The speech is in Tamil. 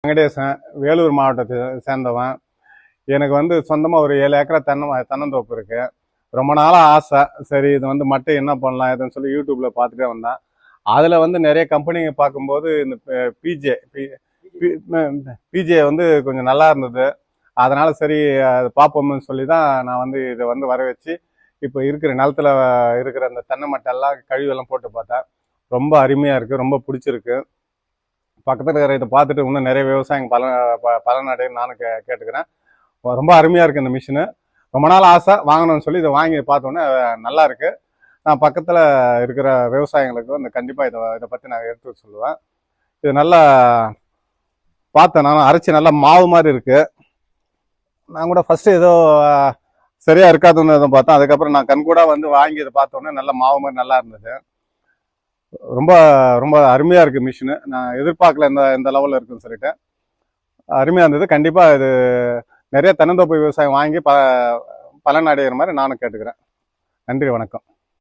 வெங்கடேசன், வேலூர் மாவட்டத்தை சேர்ந்தவன். எனக்கு வந்து சொந்தமாக ஒரு 7 ஏக்கரா தென்னந்தோப்பு இருக்கு. ரொம்ப நாளாக ஆசை. சரி, இது வந்து மட்டை என்ன பண்ணலாம் இதுன்னு சொல்லி யூடியூப்ல பார்த்துட்டே வந்தேன். அதில் வந்து நிறைய கம்பெனிங்க பார்க்கும்போது இந்த பிஜே பிஜே வந்து கொஞ்சம் நல்லா இருந்தது. அதனால சரி அது பார்ப்போம்னு சொல்லி தான் நான் வந்து இதை வந்து வர வச்சு இப்போ இருக்கிற நிலத்துல இருக்கிற அந்த தென்னை மட்டெல்லாம் கழிவெல்லாம் போட்டு பார்த்தேன். ரொம்ப அருமையாக இருக்குது, ரொம்ப பிடிச்சிருக்கு. பக்கத்தில் இருக்கிற இதை பார்த்துட்டு இன்னும் நிறைய விவசாயிங்க பலனடையும் நானும் கேட்டுக்கிறேன். ரொம்ப அருமையாக இருக்குது இந்த மிஷினு. ரொம்ப நாள் ஆசை வாங்கணும்னு சொல்லி இதை வாங்கி பார்த்தோன்னே நல்லா இருக்குது. நான் பக்கத்தில் இருக்கிற விவசாயிகளுக்கு வந்து கண்டிப்பாக இதை பற்றி நான் எடுத்து சொல்லுவேன். இது நல்லா பார்த்தேன், நான் அரைச்சி நல்லா மாவு மாதிரி இருக்குது. நான் கூட ஃபஸ்ட்டு ஏதோ சரியாக இருக்காதுன்னு எதுவும் பார்த்தேன். அதுக்கப்புறம் நான் கண்கூட வந்து வாங்கி இதை பார்த்தோன்னே நல்ல மாவு மாதிரி நல்லா இருந்தது. ரொம்ப ரொம்ப அருமையாக இருக்குது மிஷினு. நான் எதிர்பார்க்கல இந்த லெவலில் இருக்குன்னு சொல்லிட்டு. அருமையாக இருந்தது. கண்டிப்பாக இது நிறைய தென்னந்தோப்பு விவசாயம் வாங்கி பலன் அடைகிற மாதிரி நானும் கேட்டுக்கிறேன். நன்றி, வணக்கம்.